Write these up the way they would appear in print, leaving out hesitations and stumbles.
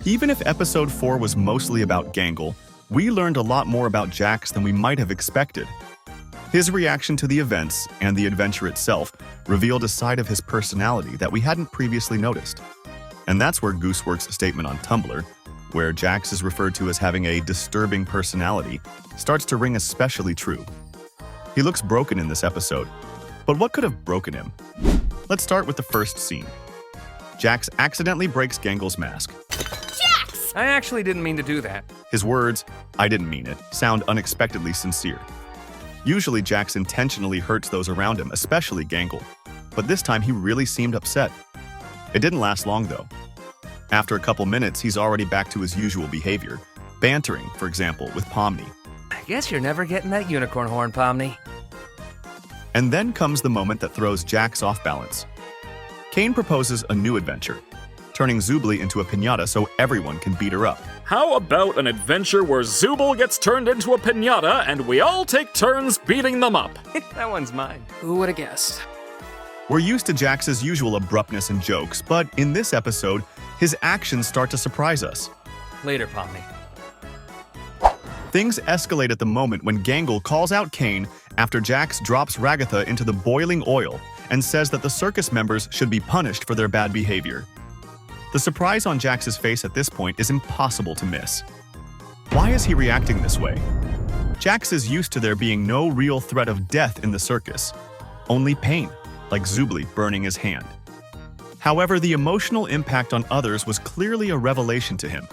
Even if episode 4 was mostly about Gangle, we learned a lot more about Jax than we might have expected. His reaction to the events and the adventure itself revealed a side of his personality that we hadn't previously noticed. And that's where gooseworx' statement on Tumblr, where Jax is referred to as having a disturbing personality, starts to ring especially true. He looks broken in this episode, but what could have broken him? Let's start with the first scene. Jax accidentally breaks Gangle's mask. Jax! I actually didn't mean to do that. His words, "I didn't mean it," sound unexpectedly sincere. Usually Jax intentionally hurts those around him, especially Gangle, but this time he really seemed upset. It didn't last long though. After a couple minutes, he's already back to his usual behavior, bantering, for example, with Pomni. I guess you're never getting that unicorn horn, Pomni. And then comes the moment that throws Jax off balance. Kane proposes a new adventure, turning Zubli into a piñata so everyone can beat her up. How about an adventure where Zubul gets turned into a piñata and we all take turns beating them up? That one's mine. Who would have guessed? We're used to Jax's usual abruptness and jokes, but in this episode, his actions start to surprise us. Later, Pomni. Things escalate at the moment when Gangle calls out Kane after Jax drops Ragatha into the boiling oil and says that the circus members should be punished for their bad behavior. The surprise on Jax's face at this point is impossible to miss. Why is he reacting this way? Jax is used to there being no real threat of death in the circus, only pain, like Zubli burning his hand. However, the emotional impact on others was clearly a revelation to him.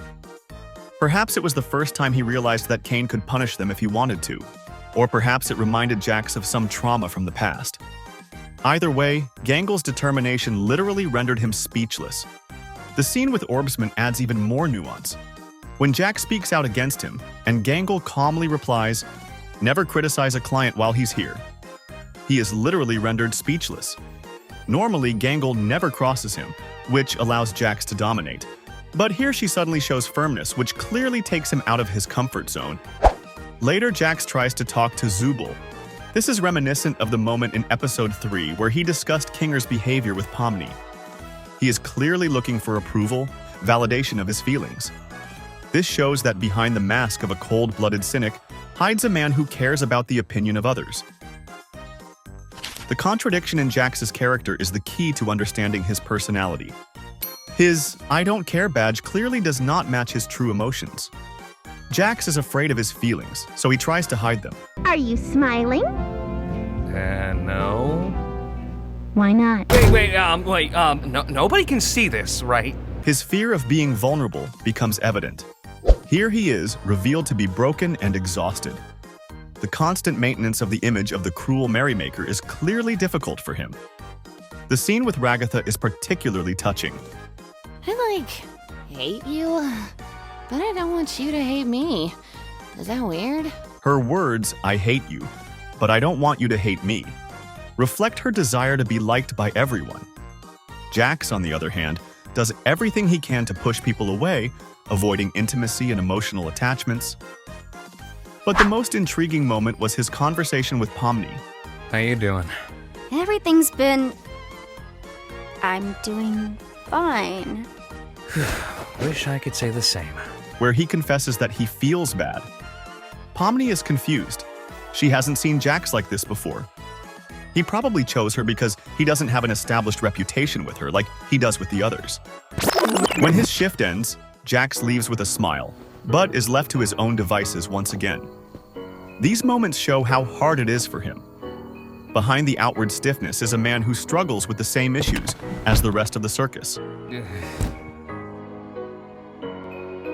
Perhaps it was the first time he realized that Kane could punish them if he wanted to, or perhaps it reminded Jax of some trauma from the past. Either way, Gangle's determination literally rendered him speechless. The scene with Orbsman adds even more nuance. When Jax speaks out against him, and Gangle calmly replies, "Never criticize a client while he's here," he is literally rendered speechless. Normally, Gangle never crosses him, which allows Jax to dominate. But here she suddenly shows firmness, which clearly takes him out of his comfort zone. Later, Jax tries to talk to Zubul. This is reminiscent of the moment in episode 3 where he discussed Kinger's behavior with Pomni. He is clearly looking for approval, validation of his feelings. This shows that behind the mask of a cold-blooded cynic hides a man who cares about the opinion of others. The contradiction in Jax's character is the key to understanding his personality. His "I don't care" badge clearly does not match his true emotions. Jax is afraid of his feelings, so he tries to hide them. Are you smiling? No. Why not? Nobody can see this, right? His fear of being vulnerable becomes evident. Here he is, revealed to be broken and exhausted. The constant maintenance of the image of the cruel merrymaker is clearly difficult for him. The scene with Ragatha is particularly touching. I, hate you, but I don't want you to hate me. Is that weird? Her words, "I hate you, but I don't want you to hate me," reflect her desire to be liked by everyone. Jax, on the other hand, does everything he can to push people away, avoiding intimacy and emotional attachments. But the most intriguing moment was his conversation with Pomni. How you doing? Everything's been... I'm doing fine. Wish I could say the same. Where he confesses that he feels bad. Pomni is confused. She hasn't seen Jax like this before. He probably chose her because he doesn't have an established reputation with her like he does with the others. When his shift ends, Jax leaves with a smile, but is left to his own devices once again. These moments show how hard it is for him. Behind the outward stiffness is a man who struggles with the same issues as the rest of the circus.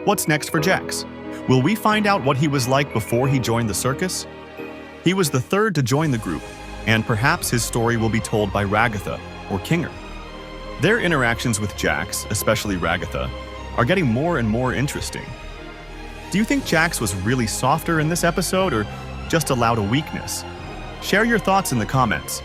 What's next for Jax? Will we find out what he was like before he joined the circus? He was the third to join the group, and perhaps his story will be told by Ragatha or Kinger. Their interactions with Jax, especially Ragatha, are getting more and more interesting. Do you think Jax was really softer in this episode or just allowed a weakness? Share your thoughts in the comments.